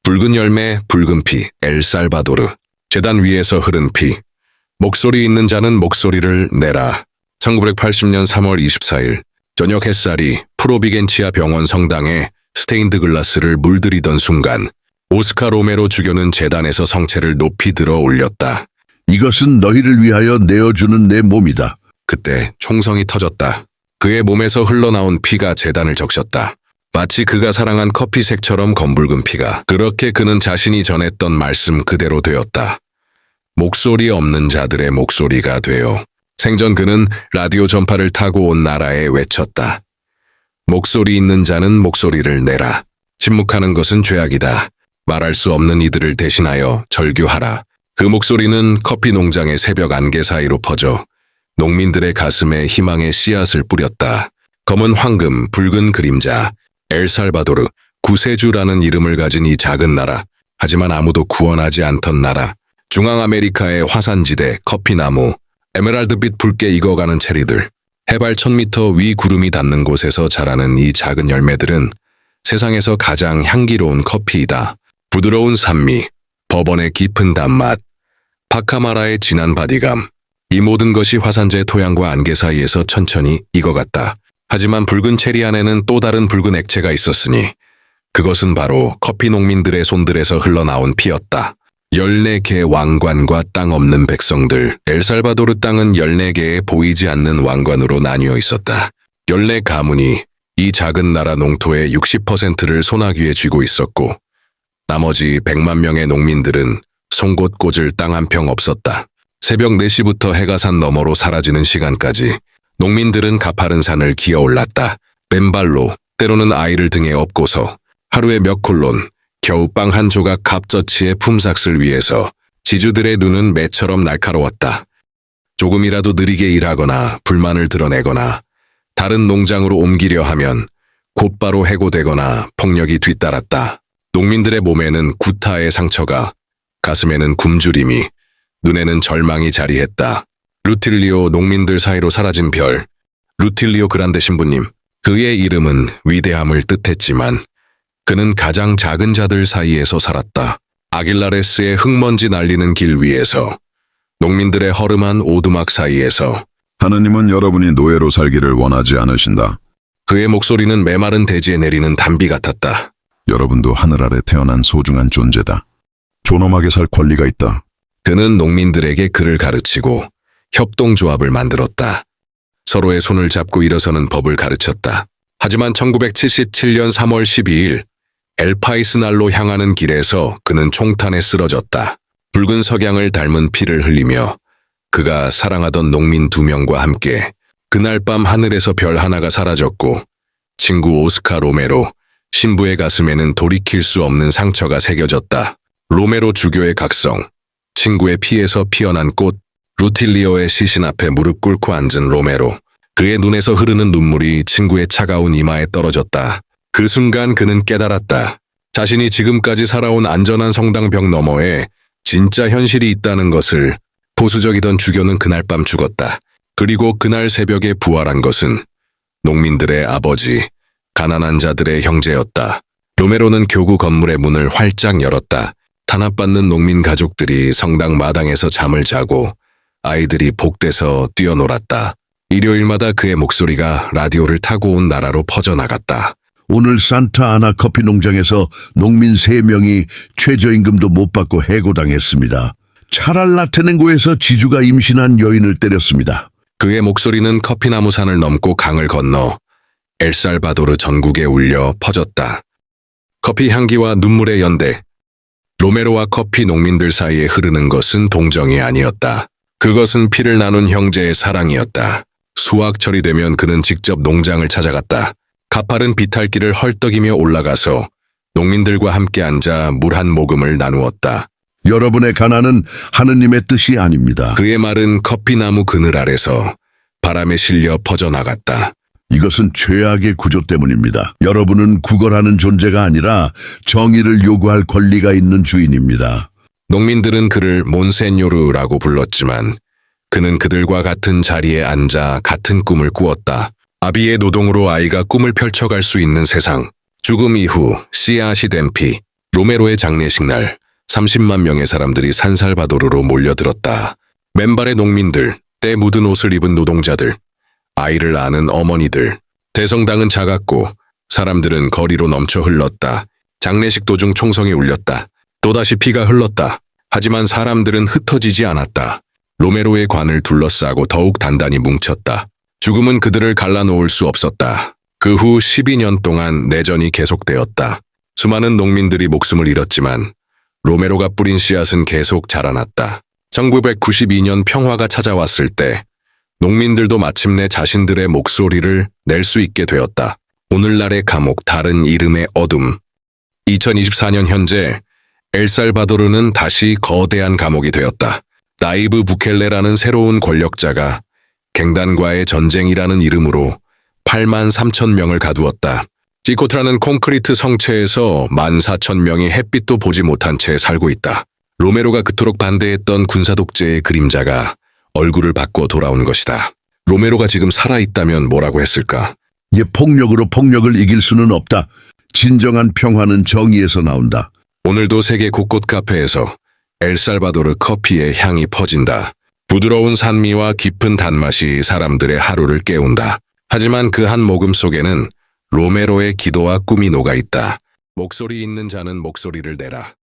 붉은 열매, 붉은 피, 엘살바도르. 재단 위에서 흐른 피. 목소리 있는 자는 목소리를 내라. 1980년 3월 24일 저녁 햇살이 프로비겐치아 병원 성당에 스테인드 글라스를 물들이던 순간 오스카 로메로 주교는 재단에서 성체를 높이 들어 올렸다. 이것은 너희를 위하여 내어주는 내 몸이다. 그때 총성이 터졌다. 그의 몸에서 흘러나온 피가 재단을 적셨다. 마치 그가 사랑한 커피색처럼 검붉은 피가. 그렇게 그는 자신이 전했던 말씀 그대로 되었다. 목소리 없는 자들의 목소리가 되어. 생전 그는 라디오 전파를 타고 온 나라에 외쳤다. 목소리 있는 자는 목소리를 내라. 침묵하는 것은 죄악이다. 말할 수 없는 이들을 대신하여 절규하라. 그 목소리는 커피 농장의 새벽 안개 사이로 퍼져 농민들의 가슴에 희망의 씨앗을 뿌렸다. 검은 황금, 붉은 그림자, 엘살바도르, 구세주라는 이름을 가진 이 작은 나라. 하지만 아무도 구원하지 않던 나라. 중앙아메리카의 화산지대, 커피나무, 에메랄드빛 붉게 익어가는 체리들. 해발 1000m 위 구름이 닿는 곳에서 자라는 이 작은 열매들은 세상에서 가장 향기로운 커피이다. 부드러운 산미, 버번의 깊은 단맛, 파카마라의 진한 바디감. 이 모든 것이 화산재 토양과 안개 사이에서 천천히 익어갔다. 하지만 붉은 체리 안에는 또 다른 붉은 액체가 있었으니 그것은 바로 커피 농민들의 손들에서 흘러나온 피였다. 14개의 왕관과 땅 없는 백성들. 엘살바도르 땅은 14개의 보이지 않는 왕관으로 나뉘어 있었다. 14 가문이 이 작은 나라 농토의 60%를 소나귀에 쥐고 있었고 나머지 100만 명의 농민들은 송곳 꽂을 땅 한 평 없었다. 새벽 4시부터 해가 산 너머로 사라지는 시간까지 농민들은 가파른 산을 기어 올랐다. 맨발로, 때로는 아이를 등에 업고서 하루에 몇 콜론, 겨우 빵 한 조각 갑저치의 품삯을 위해서 지주들의 눈은 매처럼 날카로웠다. 조금이라도 느리게 일하거나 불만을 드러내거나 다른 농장으로 옮기려 하면 곧바로 해고되거나 폭력이 뒤따랐다. 농민들의 몸에는 구타의 상처가, 가슴에는 굶주림이, 눈에는 절망이 자리했다. 루틸리오 농민들 사이로 사라진 별, 루틸리오 그란데 신부님. 그의 이름은 위대함을 뜻했지만 그는 가장 작은 자들 사이에서 살았다. 아길라레스의 흙먼지 날리는 길 위에서, 농민들의 허름한 오두막 사이에서. 하느님은 여러분이 노예로 살기를 원하지 않으신다. 그의 목소리는 메마른 대지에 내리는 단비 같았다. 여러분도 하늘 아래 태어난 소중한 존재다. 존엄하게 살 권리가 있다. 그는 농민들에게 그를 가르치고 협동조합을 만들었다. 서로의 손을 잡고 일어서는 법을 가르쳤다. 하지만 1977년 3월 12일 엘파이스날로 향하는 길에서 그는 총탄에 쓰러졌다. 붉은 석양을 닮은 피를 흘리며 그가 사랑하던 농민 2명과 함께 그날 밤 하늘에서 별 하나가 사라졌고 친구 오스카 로메로 신부의 가슴에는 돌이킬 수 없는 상처가 새겨졌다. 로메로 주교의 각성, 친구의 피에서 피어난 꽃, 루틸리오의 시신 앞에 무릎 꿇고 앉은 로메로. 그의 눈에서 흐르는 눈물이 친구의 차가운 이마에 떨어졌다. 그 순간 그는 깨달았다. 자신이 지금까지 살아온 안전한 성당 벽 너머에 진짜 현실이 있다는 것을. 보수적이던 주교는 그날 밤 죽었다. 그리고 그날 새벽에 부활한 것은 농민들의 아버지, 가난한 자들의 형제였다. 로메로는 교구 건물의 문을 활짝 열었다. 탄압받는 농민 가족들이 성당 마당에서 잠을 자고 아이들이 복대서 뛰어놀았다. 일요일마다 그의 목소리가 라디오를 타고 온 나라로 퍼져나갔다. 오늘 산타아나 커피 농장에서 농민 3명이 최저임금도 못 받고 해고당했습니다. 차랄라테넨고에서 지주가 임신한 여인을 때렸습니다. 그의 목소리는 커피나무 산을 넘고 강을 건너 엘살바도르 전국에 울려 퍼졌다. 커피 향기와 눈물의 연대. 로메로와 커피 농민들 사이에 흐르는 것은 동정이 아니었다. 그것은 피를 나눈 형제의 사랑이었다. 수확철이 되면 그는 직접 농장을 찾아갔다. 가파른 비탈길을 헐떡이며 올라가서 농민들과 함께 앉아 물 한 모금을 나누었다. 여러분의 가난은 하느님의 뜻이 아닙니다. 그의 말은 커피나무 그늘 아래서 바람에 실려 퍼져나갔다. 이것은 죄악의 구조 때문입니다. 여러분은 구걸하는 존재가 아니라 정의를 요구할 권리가 있는 주인입니다. 농민들은 그를 몬세뇨르라고 불렀지만 그는 그들과 같은 자리에 앉아 같은 꿈을 꾸었다. 아비의 노동으로 아이가 꿈을 펼쳐갈 수 있는 세상. 죽음 이후 씨앗이 된 피. 로메로의 장례식 날 30만 명의 사람들이 산살바도르로 몰려들었다. 맨발의 농민들, 때 묻은 옷을 입은 노동자들, 아이를 아는 어머니들. 대성당은 작았고 사람들은 거리로 넘쳐 흘렀다. 장례식 도중 총성이 울렸다. 또다시 피가 흘렀다. 하지만 사람들은 흩어지지 않았다. 로메로의 관을 둘러싸고 더욱 단단히 뭉쳤다. 죽음은 그들을 갈라놓을 수 없었다. 그 후 12년 동안 내전이 계속되었다. 수많은 농민들이 목숨을 잃었지만 로메로가 뿌린 씨앗은 계속 자라났다. 1992년 평화가 찾아왔을 때 농민들도 마침내 자신들의 목소리를 낼 수 있게 되었다. 오늘날의 감옥, 다른 이름의 어둠. 2024년 현재 엘살바도르는 다시 거대한 감옥이 되었다. 나이브 부켈레라는 새로운 권력자가 갱단과의 전쟁이라는 이름으로 8만 3천 명을 가두었다. 지코트라는 콘크리트 성체에서 14,000명이 햇빛도 보지 못한 채 살고 있다. 로메로가 그토록 반대했던 군사독재의 그림자가 얼굴을 바꿔 돌아온 것이다. 로메로가 지금 살아있다면 뭐라고 했을까? 폭력으로 폭력을 이길 수는 없다. 진정한 평화는 정의에서 나온다. 오늘도 세계 곳곳 카페에서 엘살바도르 커피의 향이 퍼진다. 부드러운 산미와 깊은 단맛이 사람들의 하루를 깨운다. 하지만 그 한 모금 속에는 로메로의 기도와 꿈이 녹아있다. 목소리 있는 자는 목소리를 내라.